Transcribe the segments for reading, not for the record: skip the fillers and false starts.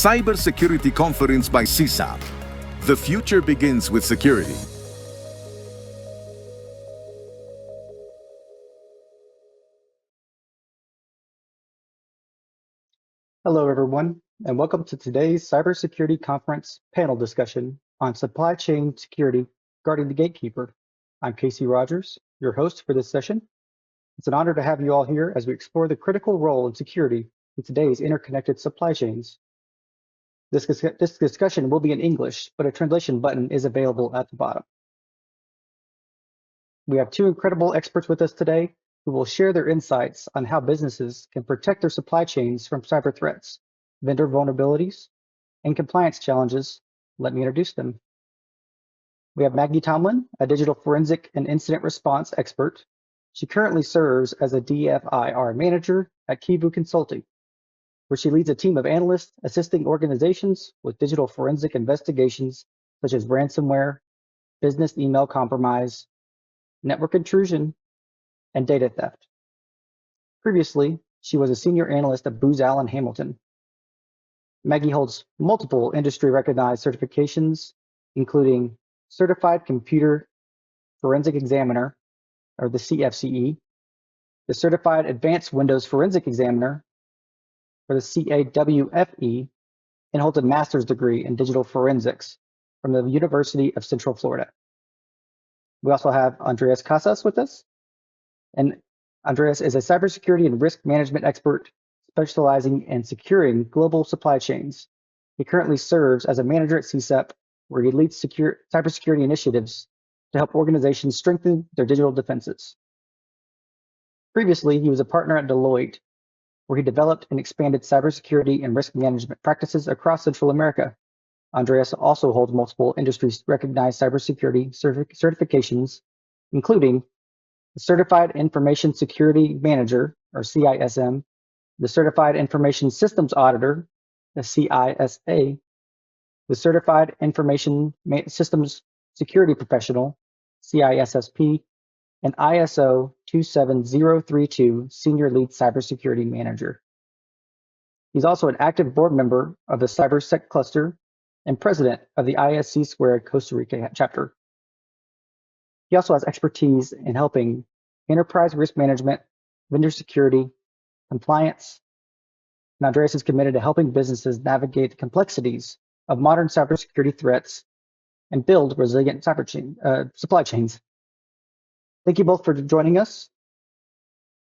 Cybersecurity Conference by SISAP. The future begins with security. Hello, everyone, and welcome to today's Cybersecurity Conference panel discussion on supply chain security regarding the Gatekeeper. I'm Casey Rogers, your host for this session. It's an honor to have you all here as we explore the critical role in security in today's interconnected supply chains. This discussion will be in English, but a translation button is available at the bottom. We have two incredible experts with us today who will share their insights on how businesses can protect their supply chains from cyber threats, vendor vulnerabilities, and compliance challenges. Let me introduce them. We have Magie Tomlin, a digital forensic and incident response expert. She currently serves as a DFIR manager at Kivu Consulting, where she leads a team of analysts assisting organizations with digital forensic investigations such as ransomware, business email compromise, network intrusion, and data theft. Previously, she was a senior analyst at Booz Allen Hamilton. Magie holds multiple industry-recognized certifications, including Certified Computer Forensic Examiner, or the CFCE, the Certified Advanced Windows Forensic Examiner, or the CAWFE, and holds a master's degree in digital forensics from the University of Central Florida. We also have Andrés Casas with us. And Andrés is a cybersecurity and risk management expert specializing in securing global supply chains. He currently serves as a manager at CSAP, where he leads cybersecurity initiatives to help organizations strengthen their digital defenses. Previously, he was a partner at Deloitte, where he developed and expanded cybersecurity and risk management practices across Central America. Andrés also holds multiple industry-recognized cybersecurity certifications, including the Certified Information Security Manager, or CISM, the Certified Information Systems Auditor, the CISA, the Certified Information Systems Security Professional, CISSP, and ISO 27032 Senior Lead Cybersecurity Manager. He's also an active board member of the CyberSec Cluster and president of the ISC Squared Costa Rica chapter. He also has expertise in helping enterprise risk management, vendor security, compliance, and Andrés is committed to helping businesses navigate the complexities of modern cybersecurity threats and build resilient supply chains. Thank you both for joining us,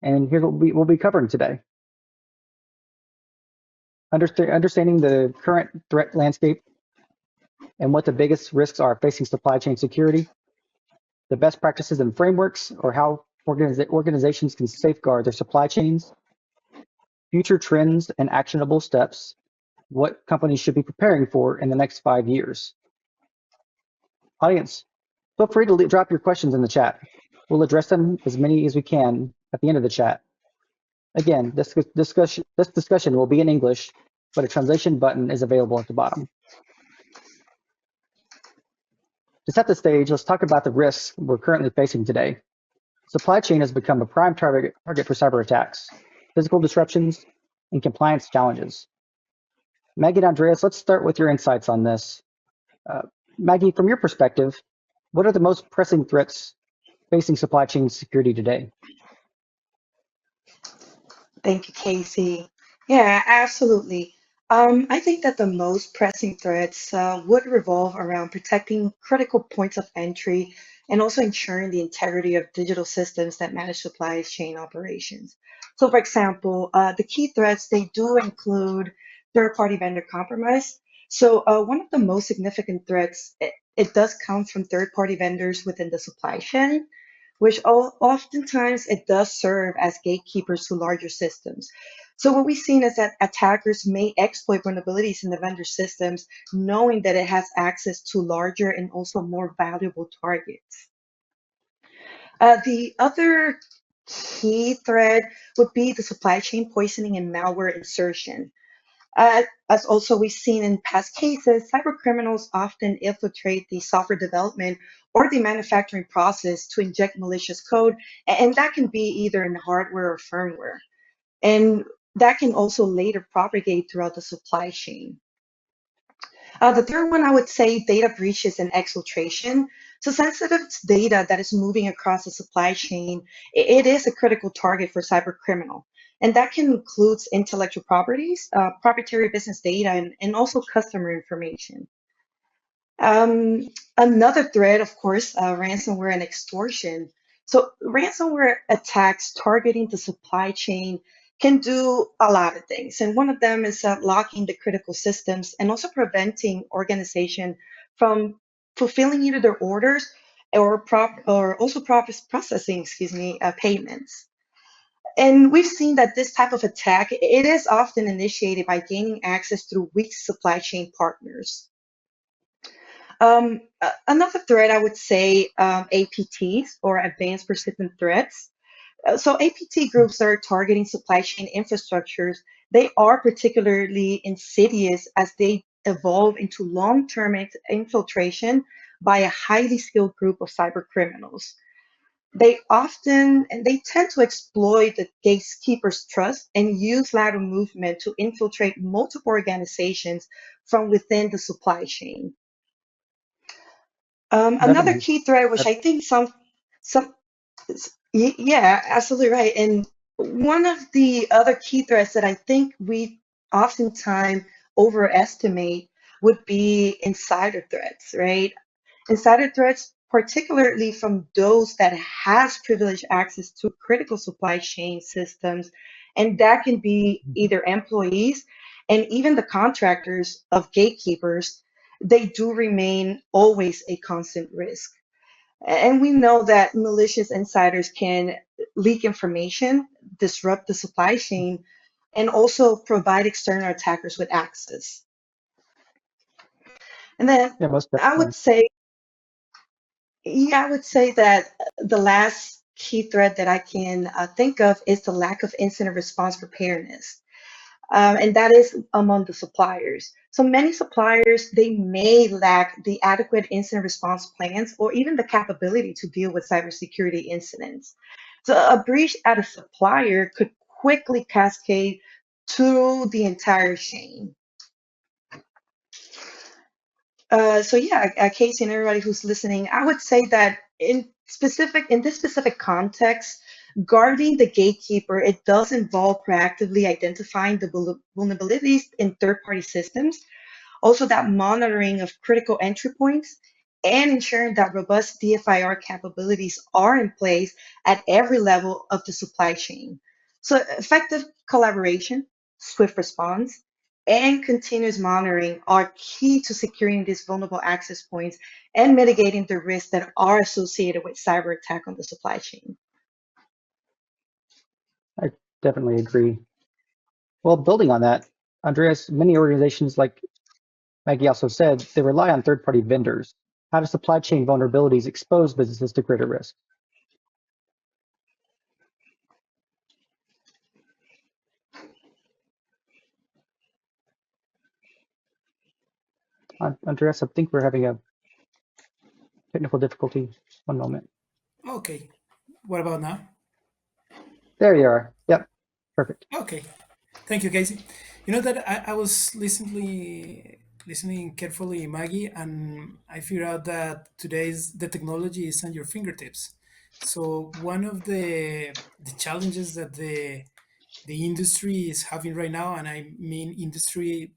and here's what we'll be covering today. Understanding the current threat landscape and what the biggest risks are facing supply chain security, the best practices and frameworks, or how organizations can safeguard their supply chains, future trends and actionable steps, what companies should be preparing for in the next 5 years. Audience, feel free to drop your questions in the chat. We'll address them as many as we can at the end of the chat. Again, this discussion will be in English, but a translation button is available at the bottom. To set the stage, let's talk about the risks we're currently facing today. Supply chain has become a prime target for cyber attacks, physical disruptions, and compliance challenges. Magie and Andrés, let's start with your insights on this. Magie, from your perspective, what are the most pressing threats facing supply chain security today? Thank you, Casey. Yeah, absolutely. I think that the most pressing threats would revolve around protecting critical points of entry and also ensuring the integrity of digital systems that manage supply chain operations. So, for example, the key threats, they do include third-party vendor compromise. So one of the most significant threats, it does come from third-party vendors within the supply chain, which oftentimes it does serve as gatekeepers to larger systems. So what we've seen is that attackers may exploit vulnerabilities in the vendor systems, knowing that it has access to larger and also more valuable targets. The other key threat would be the supply chain poisoning and malware insertion. As also we've seen in past cases, cyber criminals often infiltrate the software development or the manufacturing process to inject malicious code, and that can be either in hardware or firmware. And that can also later propagate throughout the supply chain. The third one, I would say data breaches and exfiltration. So sensitive data that is moving across the supply chain, it is a critical target for cyber criminal. And that can include intellectual properties, proprietary business data, and also customer information. Another threat, of course, ransomware and extortion. So ransomware attacks targeting the supply chain can do a lot of things. And one of them is locking the critical systems and also preventing organization from fulfilling either their orders or also processing, payments. And we've seen that this type of attack, it is often initiated by gaining access through weak supply chain partners. Another threat, I would say, APTs or advanced persistent threats. So APT groups are targeting supply chain infrastructures. They are particularly insidious as they evolve into long-term infiltration by a highly skilled group of cyber criminals. They tend to exploit the gatekeepers' trust and use lateral movement to infiltrate multiple organizations from within the supply chain. Another Definitely. key threat, which I think some yeah, absolutely right. And one of the other key threats that I think we oftentimes overestimate would be insider threats, right? Insider threats, particularly from those that has privileged access to critical supply chain systems, and that can be either employees and even the contractors of gatekeepers, they do remain always a constant risk. And we know that malicious insiders can leak information, disrupt the supply chain, and also provide external attackers with access. And then Yeah, most I definitely. would say, yeah, I would say that the last key threat that I can think of is the lack of incident response preparedness. And that is among the suppliers. So many suppliers, they may lack the adequate incident response plans or even the capability to deal with cybersecurity incidents. So a breach at a supplier could quickly cascade to the entire chain. So yeah, Casey and everybody who's listening, I would say that in this specific context, guarding the gatekeeper, it does involve proactively identifying the vulnerabilities in third-party systems, also that monitoring of critical entry points, and ensuring that robust DFIR capabilities are in place at every level of the supply chain. So effective collaboration, swift response, and continuous monitoring are key to securing these vulnerable access points and mitigating the risks that are associated with cyber attack on the supply chain. I definitely agree. Well, building on that, Andreas, many organizations, like Maggie also said, they rely on third-party vendors. How do supply chain vulnerabilities expose businesses to greater risk? Andreas, I think we're having a technical difficulty. One moment. Okay. What about now? There you are. Yep, perfect. Okay. Thank you, Casey. You know that I was listening carefully, Maggie, and I figured out that today's the technology is on your fingertips. So one of the challenges that the industry is having right now, and I mean industry,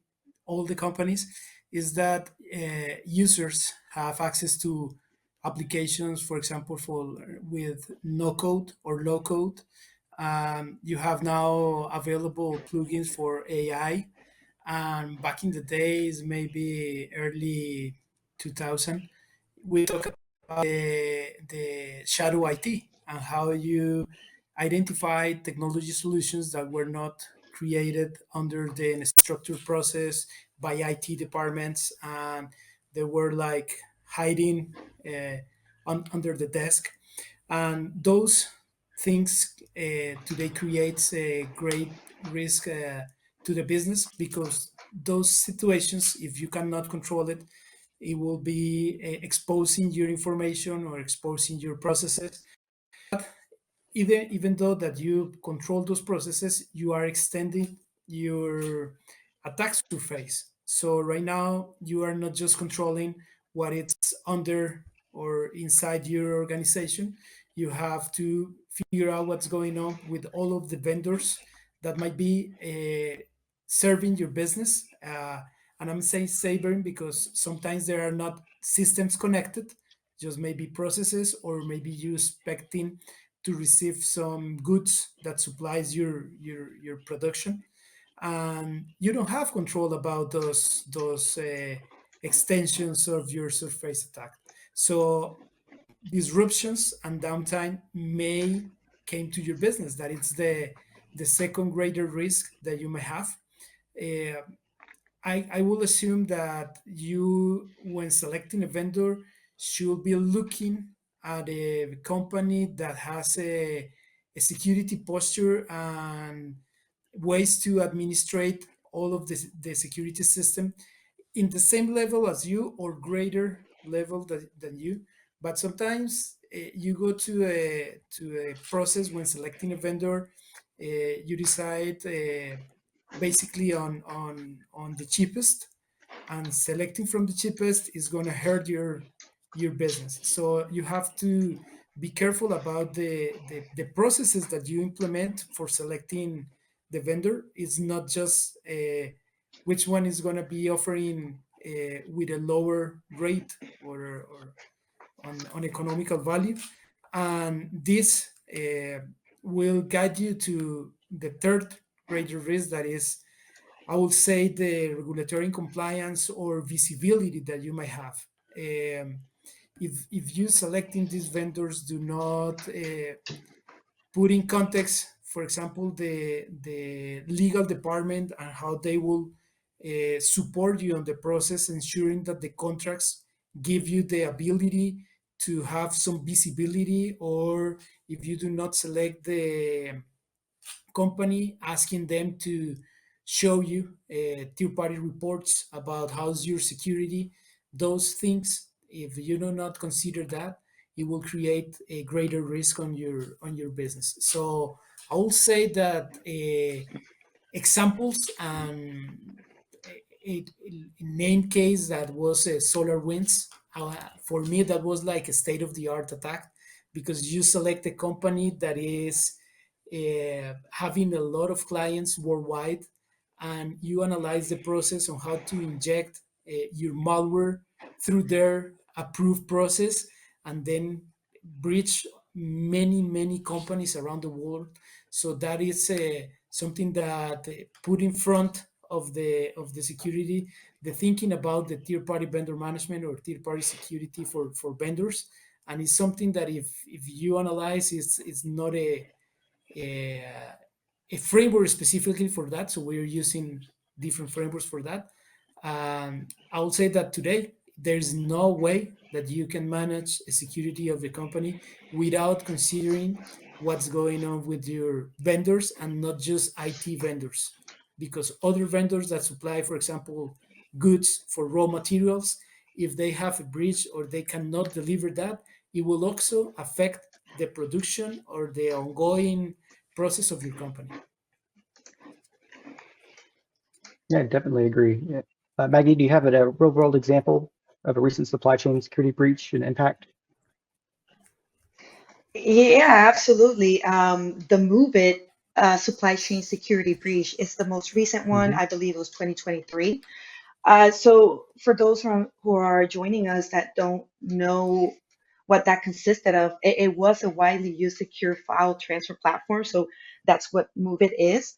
all the companies, is that users have access to applications, for example, for with no code or low code. You have now available plugins for AI. And back in the days, maybe early 2000, we talked about the shadow IT and how you identify technology solutions that were not created under the structured process by IT departments, and they were like hiding under the desk. And those things today creates a great risk to the business, because those situations, if you cannot control it, it will be exposing your information or exposing your processes. Even though that you control those processes, you are extending your attack surface. So right now, you are not just controlling what it's under or inside your organization. You have to figure out what's going on with all of the vendors that might be serving your business. And I'm saying saving because sometimes there are not systems connected, just maybe processes, or maybe you expecting to receive some goods that supplies your production, and you don't have control about those extensions of your surface attack. So disruptions and downtime may came to your business. That it's the second greater risk that you may have. Uh, I will assume that you, when selecting a vendor, should be looking at a company that has a security posture and ways to administrate all of the security system in the same level as you or greater level than you. But sometimes you go to a process when selecting a vendor, you decide basically on the cheapest, and selecting from the cheapest is going to hurt your business. So you have to be careful about the processes that you implement for selecting the vendor. It's not just which one is going to be offering with a lower rate or on economical value. And this will guide you to the third greater risk, that is, I would say, the regulatory compliance or visibility that you might have. If you selecting these vendors do not put in context, for example, the legal department and how they will support you on the process, ensuring that the contracts give you the ability to have some visibility, or if you do not select the company, asking them to show you third-party reports about how's your security, those things. If you do not consider that, it will create a greater risk on your business. So I will say that examples and a name case that was Solar Winds. For me, that was like a state of the art attack, because you select a company that is having a lot of clients worldwide, and you analyze the process on how to inject your malware through their approved process, and then breach many companies around the world. So that is something that put in front of the security, the thinking about the third party vendor management or third party security for vendors. And it's something that if you analyze, it's not a, a framework specifically for that. So we're using different frameworks for that. I would say that today there's no way that you can manage a security of the company without considering what's going on with your vendors, and not just IT vendors, because other vendors that supply, for example, goods for raw materials, if they have a breach or they cannot deliver that, it will also affect the production or the ongoing process of your company. Yeah, I definitely agree. Yeah. Maggie, do you have a real world example of a recent supply chain security breach and impact? Yeah, absolutely. The Move It supply chain security breach is the most recent one. Hmm. I believe it was 2023. So for those who are joining us that don't know what that consisted of, it was a widely used secure file transfer platform. So that's what Move It is.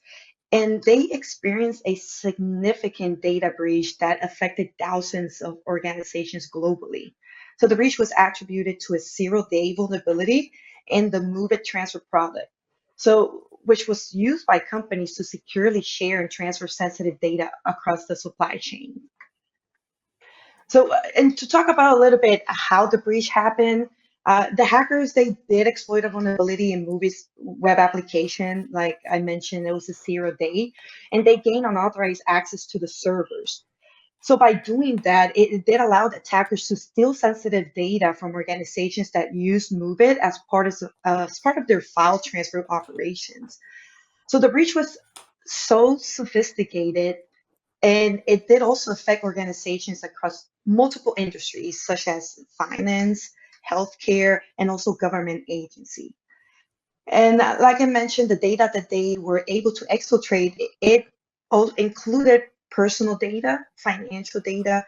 And they experienced a significant data breach that affected thousands of organizations globally. So the breach was attributed to a 0-day vulnerability in the Move It transfer product. So which was used by companies to securely share and transfer sensitive data across the supply chain. So, and to talk about a little bit how the breach happened, the hackers, they did exploit a vulnerability in Movie's web application. Like I mentioned, it was a 0-day, and they gained unauthorized access to the servers. So by doing that, it did allow the attackers to steal sensitive data from organizations that use MoveIt as part of their file transfer operations. So the breach was so sophisticated And it did also affect organizations across multiple industries, such as finance, healthcare, and also government agency. And like I mentioned, the data that they were able to exfiltrate, it all included personal data, financial data,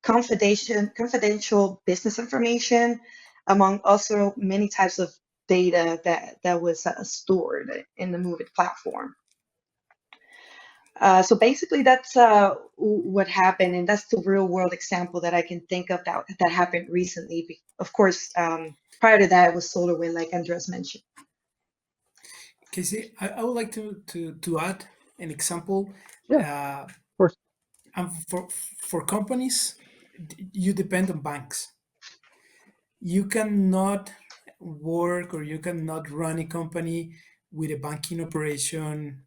confidential business information, among also many types of data that was stored in the MOVEit platform. So basically, that's what happened, and that's the real world example that I can think of that happened recently. Of course, prior to that, it was SolarWind, like Andres mentioned. Casey, I would like to add an example. Yeah, of course. And for companies, you depend on banks. You cannot work or you cannot run a company with a banking operation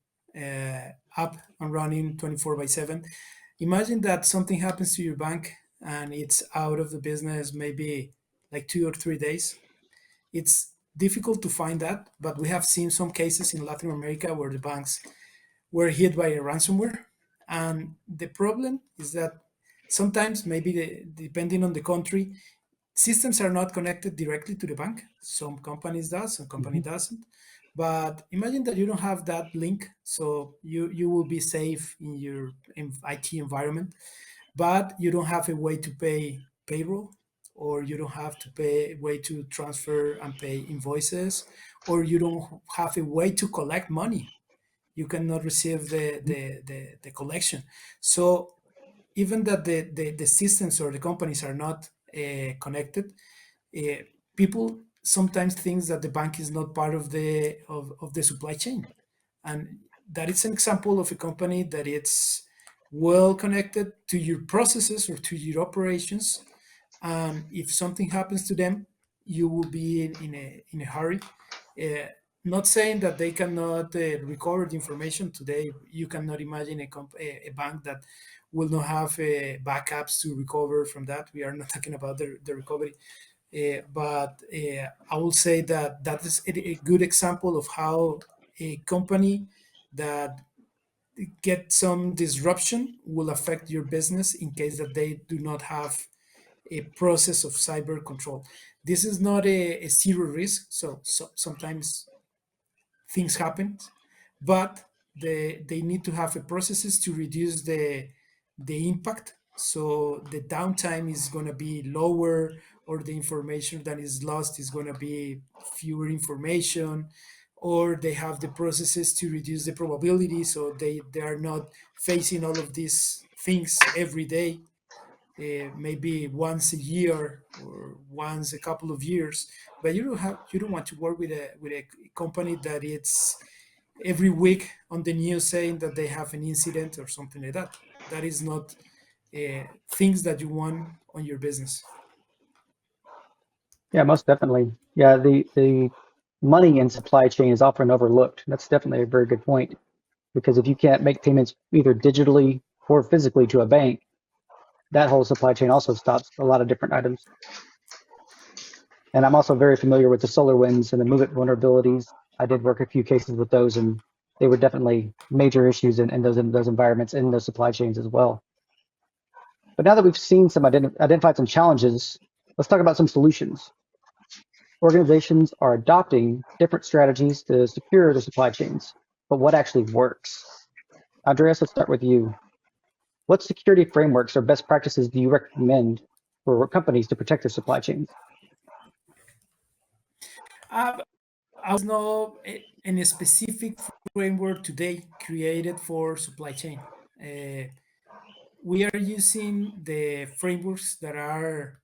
up and running 24/7. Imagine that something happens to your bank and it's out of the business maybe like 2 or 3 days. It's difficult to find that, but we have seen some cases in Latin America where the banks were hit by a ransomware. And the problem is that sometimes, maybe depending on the country, systems are not connected directly to the bank. Some companies does, some company doesn't. But imagine that you don't have that link, so you will be safe in your IT environment, but you don't have a way to pay payroll, or you don't have to pay a way to transfer and pay invoices, or you don't have a way to collect money. You cannot receive the collection. So even that the systems or the companies are not connected, uh, people sometimes think that the bank is not part of the supply chain, and that is an example of a company that it's well connected to your processes or to your operations, and if something happens to them, you will be in a hurry. Uh, Not saying that they cannot recover the information today. You cannot imagine a bank that will not have backups to recover from that. We are not talking about the recovery. But I will say that that is a good example of how a company that get some disruption will affect your business in case that they do not have a process of cyber control. This is not a zero risk, so sometimes things happen, but they need to have a processes to reduce the impact. So the downtime is going to be lower, or the information that is lost is going to be fewer information, or they have the processes to reduce the probability, so they are not facing all of these things every day, maybe once a year or once a couple of years. But you don't want to work with a company that it's every week on the news saying that they have an incident or something like that. That is not things that you want on your business. Yeah, most definitely. Yeah, the money in supply chain is often overlooked. That's definitely a very good point, because if you can't make payments either digitally or physically to a bank, that whole supply chain also stops a lot of different items. And I'm also very familiar with the SolarWinds and the MOVEit vulnerabilities. I did work a few cases with those, and they were definitely major issues in those environments, in those supply chains as well. But now that we've seen identified some challenges, let's talk about some solutions. Organizations are adopting different strategies to secure their supply chains, but what actually works? Andreas, let's start with you. What security frameworks or best practices do you recommend for companies to protect their supply chains? I was not any specific framework today created for supply chain. We are using the frameworks that are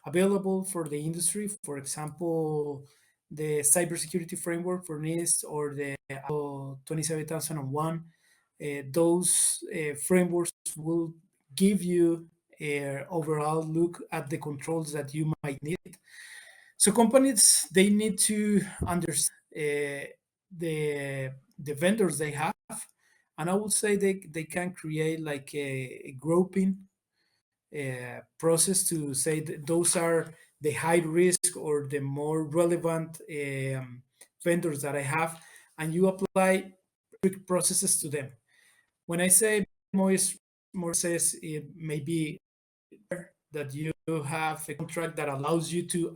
available for the industry. For example, the cybersecurity framework for NIST, or the ISO 27001. Those frameworks will give you an overall look at the controls that you might need. So companies, they need to understand the vendors they have, and I would say they can create like a grouping process to say that those are the high risk or the more relevant vendors that I have, and you apply strict processes to them. When I say more more says it may be that you have a contract that allows you to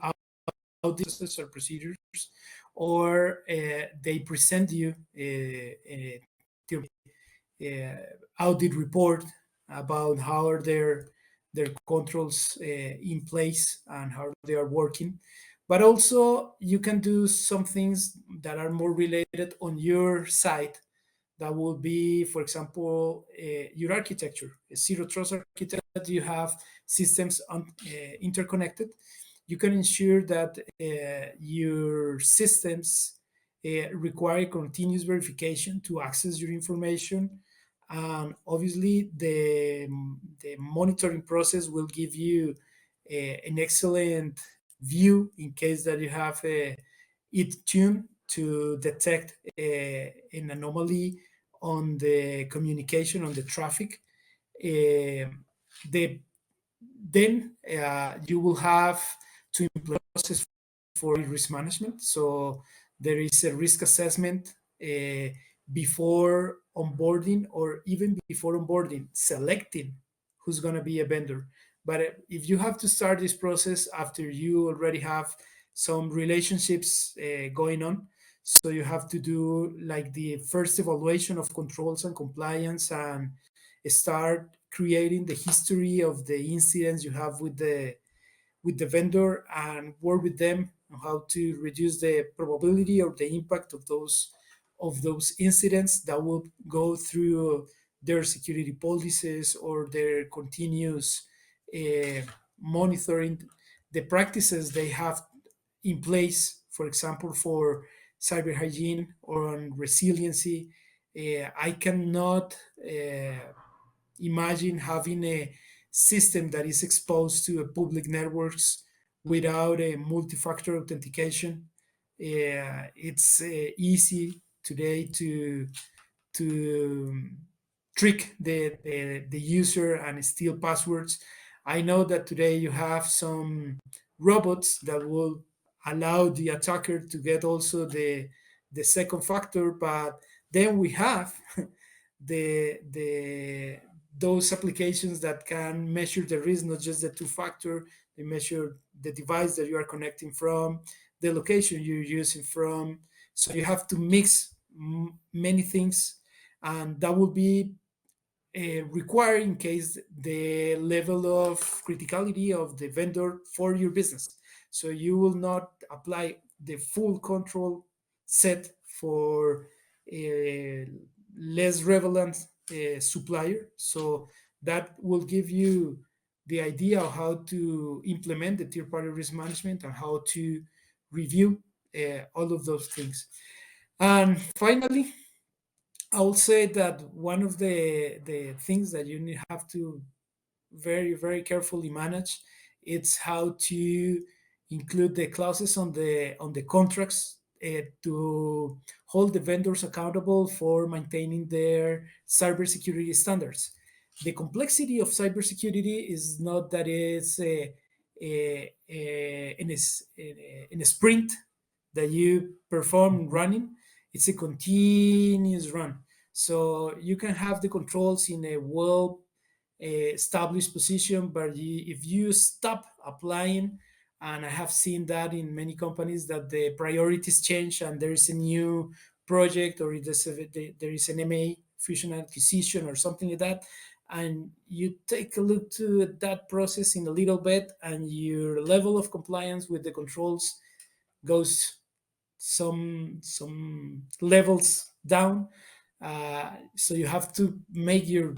audit or procedures, or they present you audit report about how are their controls in place and how they are working. But also you can do some things that are more related on your side. That will be, for example, your architecture, a zero trust architecture. You have systems interconnected. You can ensure that your systems require continuous verification to access your information. And obviously, the monitoring process will give you an excellent view in case that you have it tuned to detect an anomaly on the communication, on the traffic. The Then you will have to implement a process for risk management. So there is a risk assessment before onboarding, or even before onboarding, selecting who's going to be a vendor. But if you have to start this process after you already have some relationships going on, so you have to do like the first evaluation of controls and compliance, and start creating the history of the incidents you have with the vendor, and work with them on how to reduce the probability or the impact of those incidents that will go through their security policies or their continuous uh, monitoring, the practices they have in place, for example, for cyber hygiene or on resiliency. I cannot imagine having a system that is exposed to a public networks without a multi-factor authentication. It's easy today to trick the user and steal passwords. I know that today you have some robots that will allow the attacker to get also the second factor, but then we have the those applications that can measure the risk, not just the two factor. They measure the device that you are connecting from, the location you're using from. So you have to mix many things, and that will be required in case the level of criticality of the vendor for your business. So you will not apply the full control set for a less relevant supplier. So that will give you the idea of how to implement the third-party risk management and how to review all of those things. And finally, I will say that one of the things that you have to very carefully manage, it's how to include the clauses on the contracts to hold the vendors accountable for maintaining their cybersecurity standards. The complexity of cybersecurity is not that it's in a sprint that you perform running. It's a continuous run. So you can have the controls in a well established position, but if you stop applying, and I have seen that in many companies, that the priorities change and there is a new project, or there is an M&A, fusion acquisition, or something like that, and you take a look to that process in a little bit, and your level of compliance with the controls goes some levels down. So you have to make your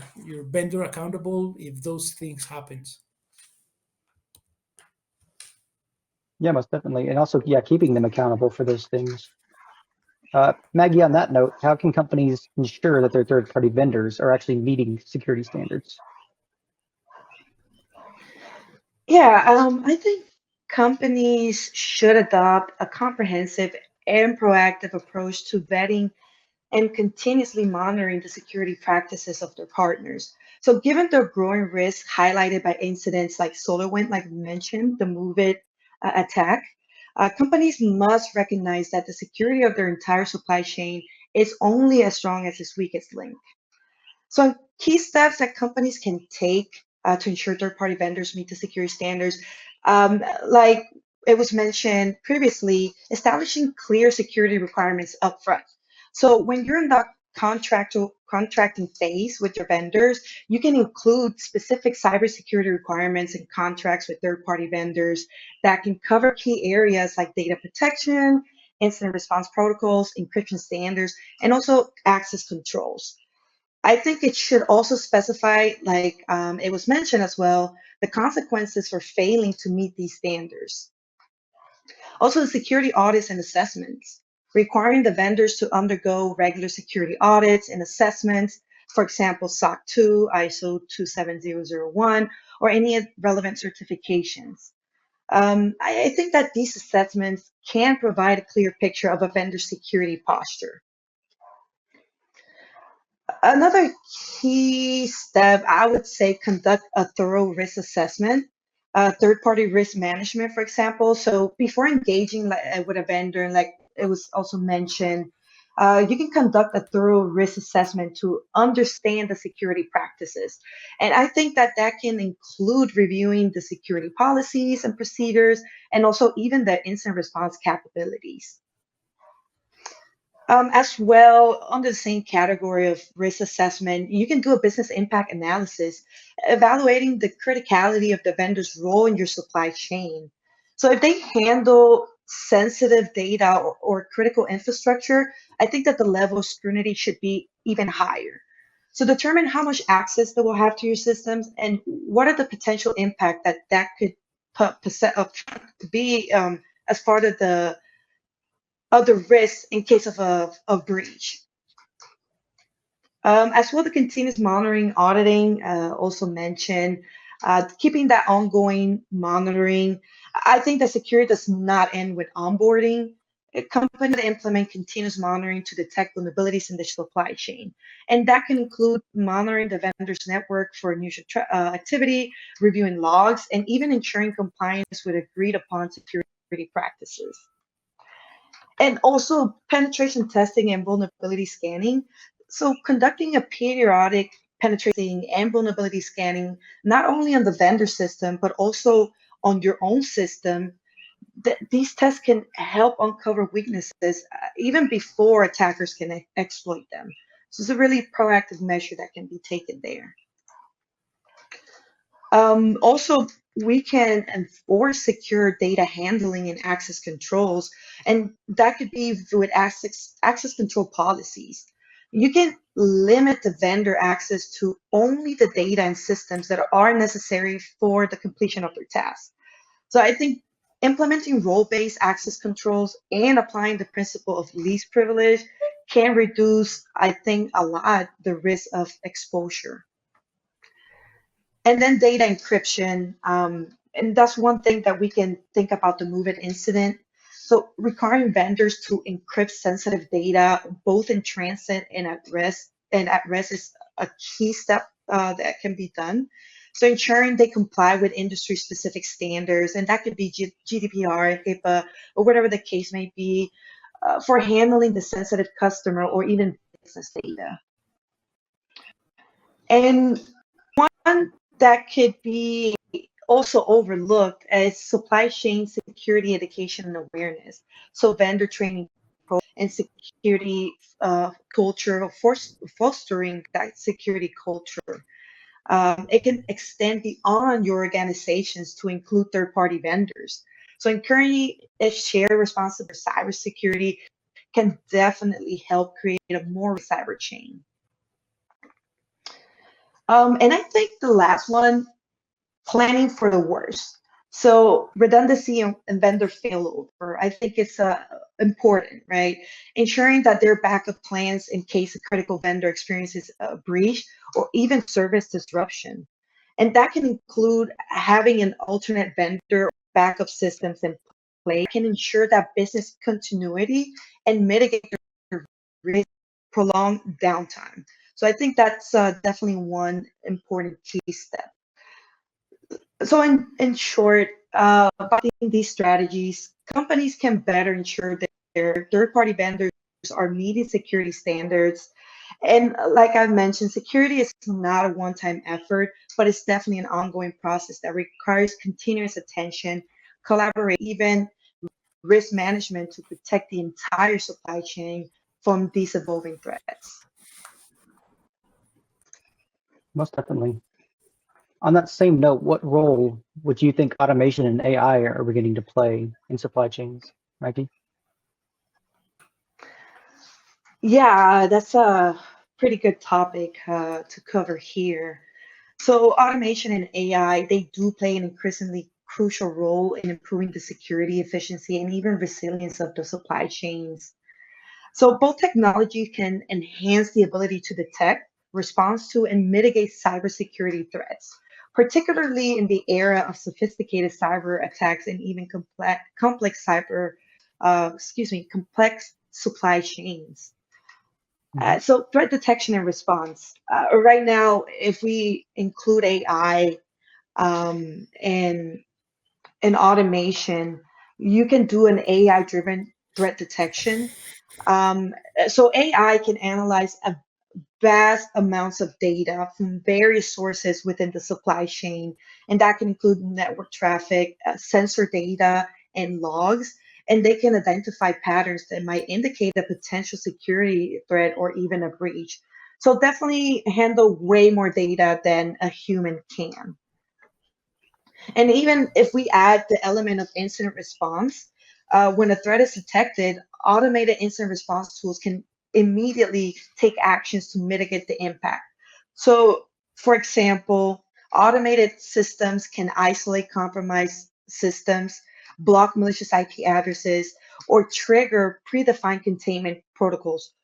vendor accountable if those things happens. Yeah, most definitely. And also, yeah, keeping them accountable for those things. Maggie, on that note, how can companies ensure that their third-party vendors are actually meeting security standards? Yeah, I think companies should adopt a comprehensive and proactive approach to vetting and continuously monitoring the security practices of their partners. So, given the growing risk highlighted by incidents like SolarWind, like we mentioned, the Move It attack, companies must recognize that the security of their entire supply chain is only as strong as its weakest link. So key steps that companies can take to ensure third-party vendors meet the security standards, like it was mentioned previously, establishing clear security requirements upfront. So when you're in the contracting phase with your vendors, you can include specific cybersecurity requirements and contracts with third-party vendors that can cover key areas like data protection, incident response protocols, encryption standards, and also access controls. I think it should also specify, like it was mentioned as well, the consequences for failing to meet these standards. Also, the security audits and assessments, requiring the vendors to undergo regular security audits and assessments, for example, SOC 2, ISO 27001, or any relevant certifications. I think that these assessments can provide a clear picture of a vendor's security posture. Another key step, I would say, conduct a thorough risk assessment, third-party risk management, for example. So before engaging with a vendor, like it was also mentioned, you can conduct a thorough risk assessment to understand the security practices. And I think that that can include reviewing the security policies and procedures, and also even the incident response capabilities. As well, under the same category of risk assessment, you can do a business impact analysis, evaluating the criticality of the vendor's role in your supply chain. So if they handle sensitive data or critical infrastructure, I think that the level of scrutiny should be even higher. So determine how much access they will have to your systems and what are the potential impact that that could be as part of the risks in case of a breach. As well, the continuous monitoring, auditing, also mentioned, keeping that ongoing monitoring. I think that security does not end with onboarding. A company that implement continuous monitoring to detect vulnerabilities in the supply chain. And that can include monitoring the vendor's network for unusual activity, reviewing logs, and even ensuring compliance with agreed upon security practices. And also penetration testing and vulnerability scanning. So conducting a periodic penetration and vulnerability scanning, not only on the vendor system, but also on your own system, these tests can help uncover weaknesses even before attackers can exploit them. So it's a really proactive measure that can be taken there. Also, we can enforce secure data handling and access controls, and that could be with access control policies. You can limit the vendor access to only the data and systems that are necessary for the completion of their task. So I think implementing role-based access controls and applying the principle of least privilege can reduce, I think, a lot the risk of exposure. And then data encryption, and that's one thing that we can think about the MOVEit incident. So requiring vendors to encrypt sensitive data, both in transit and at rest is a key step that can be done. So ensuring they comply with industry-specific standards, and that could be GDPR, HIPAA, or whatever the case may be, for handling the sensitive customer or even business data. And one that could be also overlooked as supply chain security education and awareness. So vendor training and security culture, or fostering that security culture. It can extend beyond your organizations to include third-party vendors. So encouraging a shared responsibility for cybersecurity can definitely help create a more cyber chain. And I think the last one, planning for the worst. So redundancy and vendor failover, I think it's important, right? Ensuring that there are backup plans in case a critical vendor experiences a breach or even service disruption. And that can include having an alternate vendor or backup systems in place, can ensure that business continuity and mitigate the risk of prolonged downtime. So I think that's definitely one important key step. So in short, by these strategies, companies can better ensure that their third-party vendors are meeting security standards And like I mentioned, security is not a one-time effort, but it's definitely an ongoing process that requires continuous attention, collaborate, even risk management to protect the entire supply chain from these evolving threats. Most definitely. On that same note, what role would you think automation and AI are beginning to play in supply chains, Maggie? Yeah, that's a pretty good topic to cover here. So automation and AI, they do play an increasingly crucial role in improving the security, efficiency, and even resilience of the supply chains. So both technology can enhance the ability to detect, respond to, and mitigate cybersecurity threats, particularly in the era of sophisticated cyber attacks and even complex supply chains. Mm-hmm. So threat detection and response. Right now, if we include AI and automation, you can do an AI-driven threat detection. Um, so AI can analyze a vast amounts of data from various sources within the supply chain, and that can include network traffic, sensor data, and logs. And they can identify patterns that might indicate a potential security threat or even a breach. So definitely handle way more data than a human can. And even if we add the element of incident response, when a threat is detected, automated incident response tools can immediately take actions to mitigate the impact. So, for example, automated systems can isolate compromised systems, block malicious IP addresses, or trigger predefined containment protocols,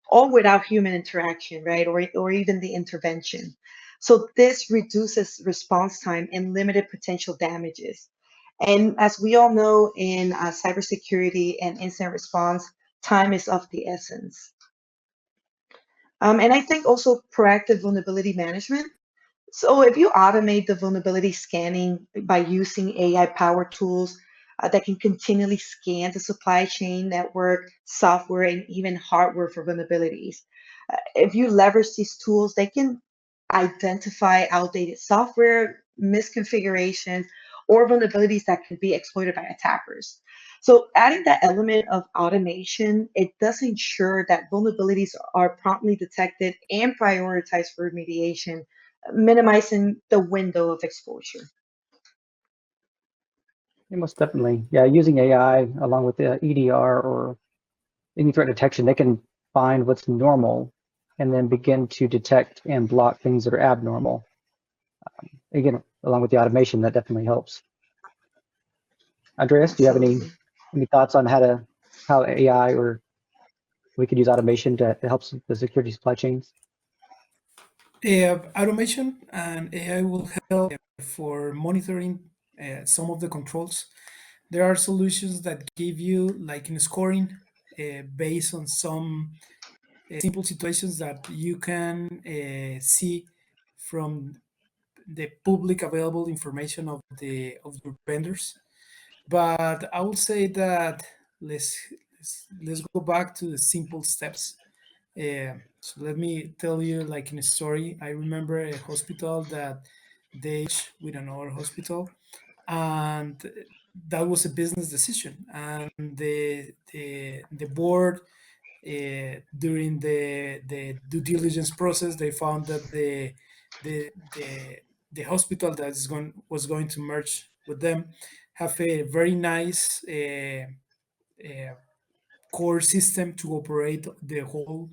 all without human interaction, right? Or even the intervention. So this reduces response time and limited potential damages. And as we all know in cybersecurity and incident response, time is of the essence. And I think also proactive vulnerability management. So if you automate the vulnerability scanning by using AI-powered tools that can continually scan the supply chain network, software, and even hardware for vulnerabilities, if you leverage these tools, they can identify outdated software, misconfigurations, or vulnerabilities that can be exploited by attackers. So adding that element of automation, it does ensure that vulnerabilities are promptly detected and prioritized for remediation, minimizing the window of exposure. Yeah, most definitely. Yeah, using AI along with the EDR or any threat detection, they can find what's normal and then begin to detect and block things that are abnormal. Again, along with the automation, that definitely helps. Andreas, do you have Absolutely. any thoughts on how AI or we could use automation to help the security supply chains? Automation and AI will help for monitoring some of the controls. There are solutions that give you like in scoring based on some simple situations that you can see from the public available information of your vendors. But I would say that let's go back to the simple steps. So let me tell you like in a story. I remember a hospital that they with another hospital, and that was a business decision. And the board during the due diligence process, they found that the the the hospital that was going to merge with them have a very nice uh, core system to operate the whole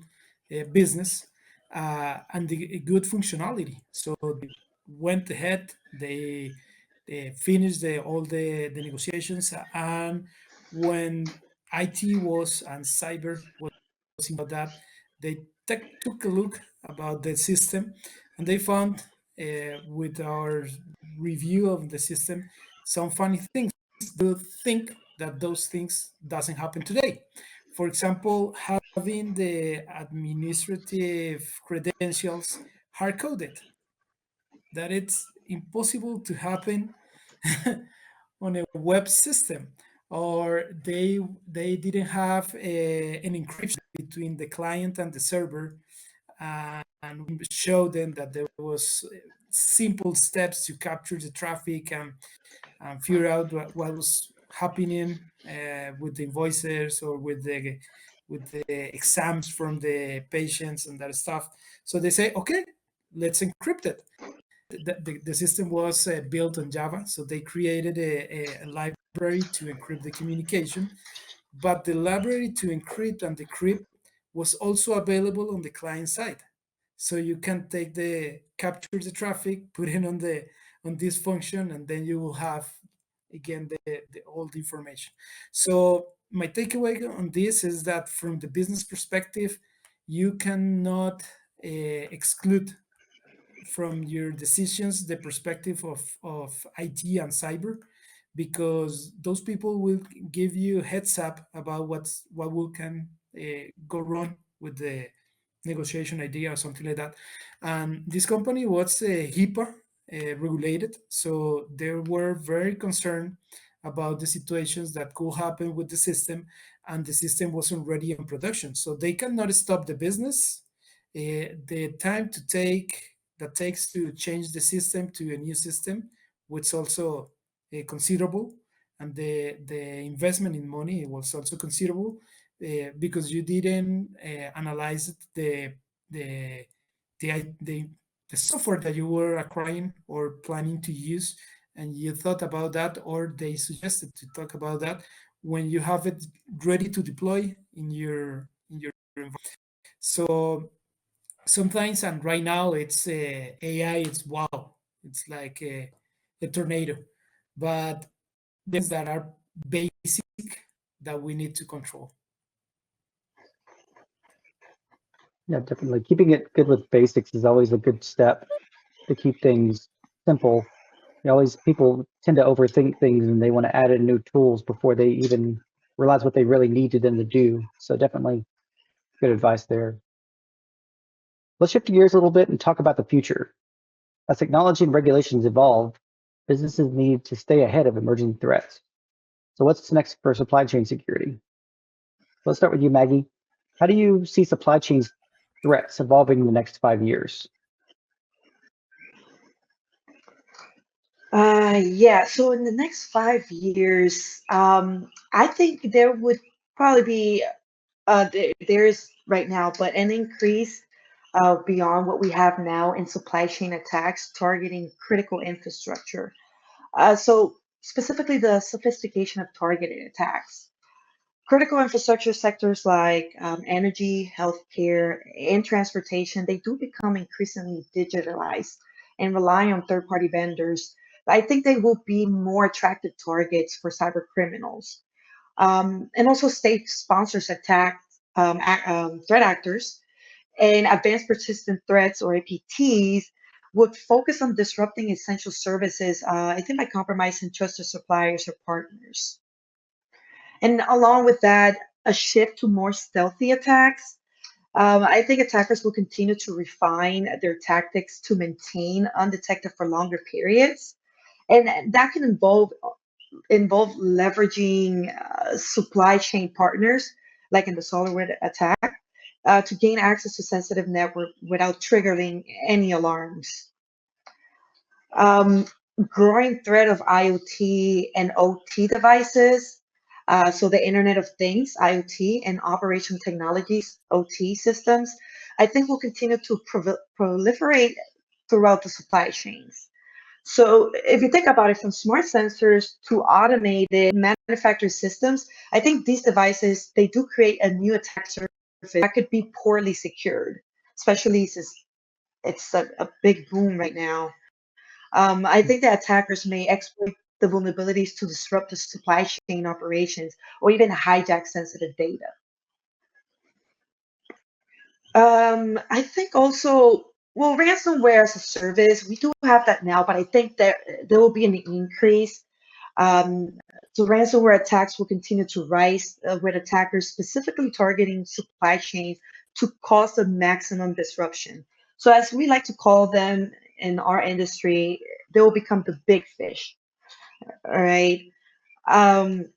business and the good functionality. So they went ahead, they finished all the negotiations, and when IT was and cyber was about that, they took a look about the system, and they found with our review of the system some funny things. Do think that those things doesn't happen today. For example, having the administrative credentials hard coded, that it's impossible to happen on a web system, or they didn't have an encryption between the client and the server, and we showed them that there was simple steps to capture the traffic and figure out what was happening with the invoices or with the exams from the patients and that stuff. So they say, okay, let's encrypt it. The system was built on Java, so they created a library to encrypt the communication. But the library to encrypt and decrypt was also available on the client side. So you can take capture the traffic, put it on this function, and then you will have again the old information. So my takeaway on this is that from the business perspective, you cannot exclude from your decisions the perspective of IT and cyber, because those people will give you heads up about what will can go wrong with the negotiation idea or something like that. And this company was HIPAA regulated, so they were very concerned about the situations that could happen with the system, and the system wasn't ready in production, so they cannot stop the business. The time that takes to change the system to a new system was also considerable, and the investment in money was also considerable, because you didn't analyze the the, the the software that you were acquiring or planning to use, and you thought about that, or they suggested to talk about that when you have it ready to deploy in your environment. So sometimes, and right now, it's AI. It's wow. It's like a tornado, but things that are basic that we need to control. Yeah, definitely. Keeping it good with basics is always a good step to keep things simple. People tend to overthink things and they want to add in new tools before they even realize what they really needed them to do. So definitely good advice there. Let's shift gears a little bit and talk about the future. As technology and regulations evolve, businesses need to stay ahead of emerging threats. So what's next for supply chain security? Let's start with you, Maggie. How do you see supply chain threats evolving in the next 5 years? Yeah, so in the next 5 years, I think there would probably be, there is right now, but an increase beyond what we have now in supply chain attacks targeting critical infrastructure. So specifically the sophistication of targeted attacks. Critical infrastructure sectors like energy, healthcare, and transportation, they do become increasingly digitalized and rely on third-party vendors. I think they will be more attractive targets for cyber criminals. And also state sponsors attack threat actors and advanced persistent threats or APTs would focus on disrupting essential services, I think by compromising trusted suppliers or partners. And along with that, a shift to more stealthy attacks. I think attackers will continue to refine their tactics to maintain undetected for longer periods, and that can involve leveraging supply chain partners, like in the SolarWinds attack, to gain access to sensitive network without triggering any alarms. Um, Growing threat of IoT and OT devices, so the Internet of Things, IoT, and operation technologies, OT systems, I think will continue to proliferate throughout the supply chains. So if you think about it, from smart sensors to automated manufactured systems, I think these devices, they do create a new attack surface that could be poorly secured, especially since it's a big boom right now. I think that attackers may exploit the vulnerabilities to disrupt the supply chain operations or even hijack sensitive data. I think also, well, ransomware as a service, we do have that now, but I think that there will be an increase. So ransomware attacks will continue to rise with attackers specifically targeting supply chains to cause the maximum disruption. So as we like to call them in our industry, they will become the big fish. All right. Um,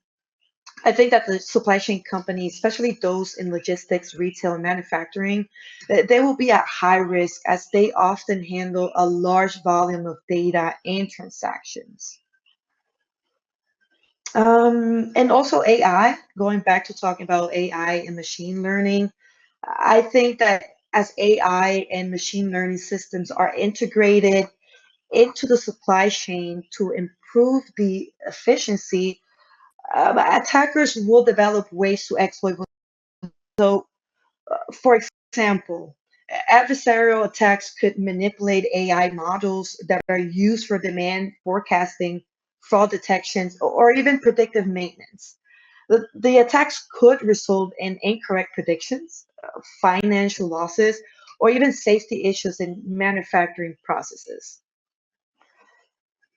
I think that the supply chain companies, especially those in logistics, retail, and manufacturing, they will be at high risk as they often handle a large volume of data and transactions. And also AI, going back to talking about AI and machine learning, I think that as AI and machine learning systems are integrated into the supply chain to improve the efficiency, attackers will develop ways to exploit. So, for example, adversarial attacks could manipulate AI models that are used for demand forecasting, fraud detections, or even predictive maintenance. The attacks could result in incorrect predictions, financial losses, or even safety issues in manufacturing processes.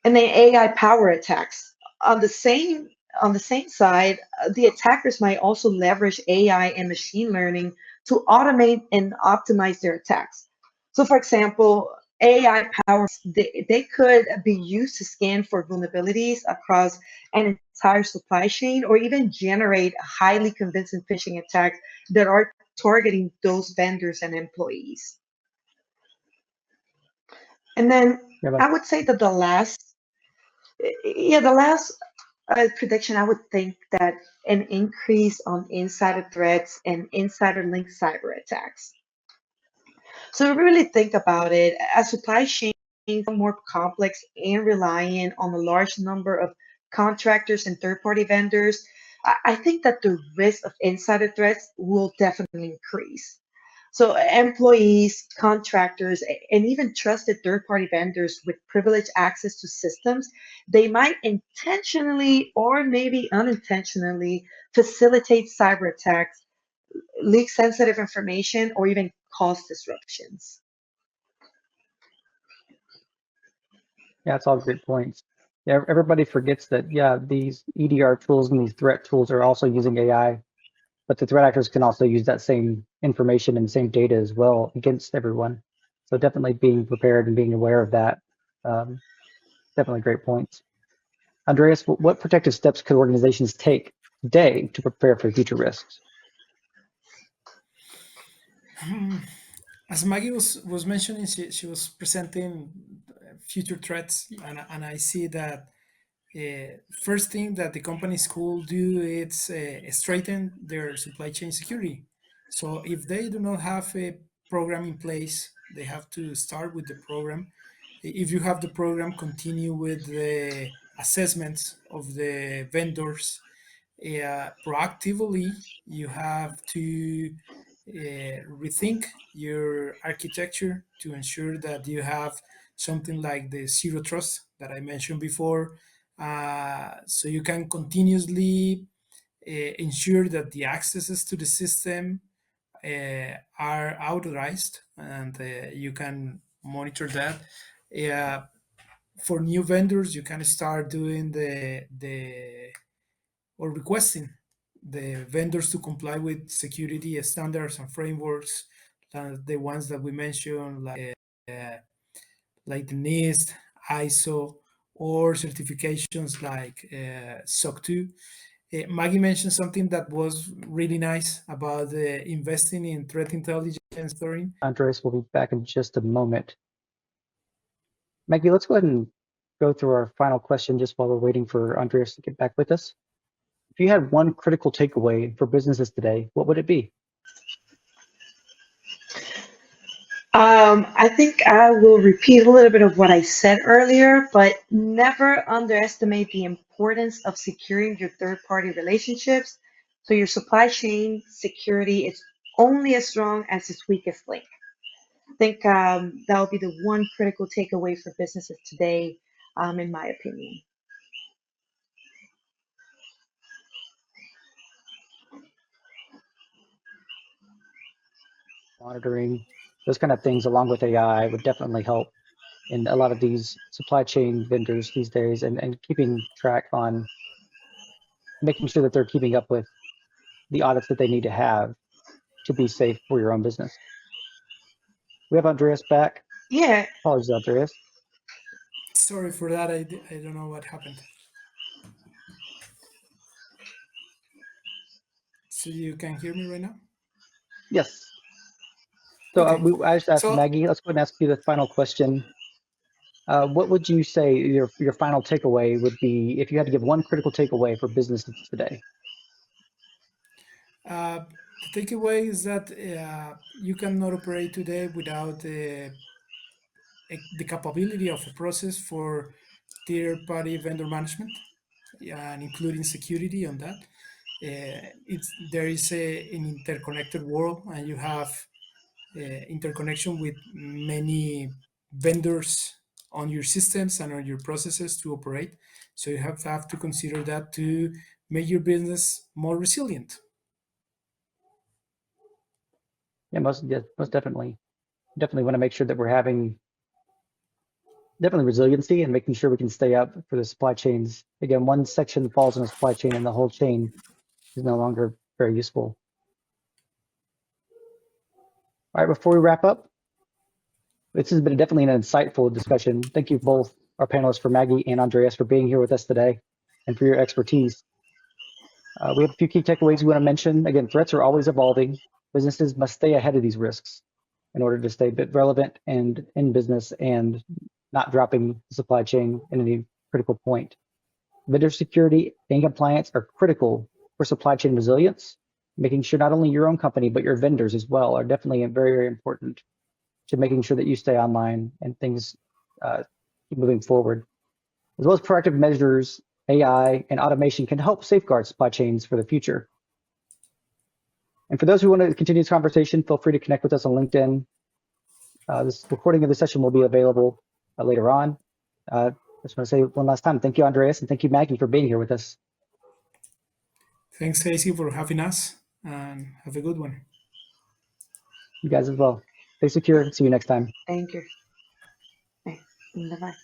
And then AI power attacks. On the same on the same side, the attackers might also leverage AI and machine learning to automate and optimize their attacks. So, for example, AI powers they could be used to scan for vulnerabilities across an entire supply chain, or even generate highly convincing phishing attacks that are targeting those vendors and employees. And then Yeah, but I would say that the last prediction, I would think that an increase on insider threats and insider linked cyber attacks. So if we really think about it, as supply chains become more complex and reliant on a large number of contractors and third-party vendors, I think that the risk of insider threats will definitely increase. So employees, contractors, and even trusted third-party vendors with privileged access to systems, they might intentionally or maybe unintentionally facilitate cyber attacks, leak sensitive information, or even cause disruptions. yeah, it's all great points. Yeah, everybody forgets that, yeah, these EDR tools and these threat tools are also using AI, but the threat actors can also use that same information and same data as well against everyone. So definitely being prepared and being aware of that. Um, definitely great points. Andreas, what protective steps could organizations take today to prepare for future risks? As Maggie was mentioning, she was presenting future threats, and I see that first thing that the companies could do is straighten their supply chain security. So if they do not have a program in place, they have to start with the program. If you have the program, continue with the assessments of the vendors proactively. You have to rethink your architecture to ensure that you have something like the zero trust that I mentioned before, so you can continuously ensure that the accesses to the system are authorized, and you can monitor that. Uh, for new vendors, you can start doing the or requesting the vendors to comply with security standards and frameworks, the ones that we mentioned, uh, like the NIST, ISO, or certifications like SOC 2. Maggie mentioned something that was really nice about investing in threat intelligence monitoring. Andreas will be back in just a moment. Maggie, let's go ahead and go through our final question just while we're waiting for Andreas to get back with us. If you had one critical takeaway for businesses today, what would it be? I think I will repeat a little bit of what I said earlier, but never underestimate the importance of securing your third-party relationships. So your supply chain security is only as strong as its weakest link. I think that will be the one critical takeaway for businesses today, in my opinion. Monitoring, those kind of things, along with AI, would definitely help in a lot of these supply chain vendors these days, and keeping track on making sure that they're keeping up with the audits that they need to have to be safe for your own business. We have Andreas back. Yeah, Apologies, Andreas. Sorry for that. I don't know what happened. So you can hear me right now? Yes. So Okay. I just asked So Maggie, let's go ahead and ask you the final question. What would you say your final takeaway would be if you had to give one critical takeaway for businesses today? the takeaway is that you cannot operate today without the capability of a process for third-party vendor management, and including security on that. There is an interconnected world, and you have interconnection with many vendors on your systems and on your processes to operate. So you have to consider that to make your business more resilient. Yeah, most definitely. Definitely want to make sure that we're having definitely resiliency and making sure we can stay up for the supply chains. Again, one section falls in a supply chain and the whole chain is no longer very useful. All right, before we wrap up, this has been definitely an insightful discussion. Thank you both, our panelists, for Maggie and Andreas, for being here with us today and for your expertise. We have a few key takeaways we want to mention. Again, threats are always evolving. Businesses must stay ahead of these risks in order to stay relevant and in business and not dropping the supply chain in any critical point. Vendor security and compliance are critical for supply chain resilience. Making sure not only your own company, but your vendors as well are definitely very, very important to making sure that you stay online and things keep moving forward. As well as proactive measures, AI and automation can help safeguard supply chains for the future. And for those who want to continue this conversation, feel free to connect with us on LinkedIn. This recording of the session will be available later on. I just want to say one last time, thank you, Andreas, and thank you, Maggie, for being here with us. Thanks, Casey, for having us, and have a good one. You guys as well. Stay secure. See you next time. Thank you. Bye-bye.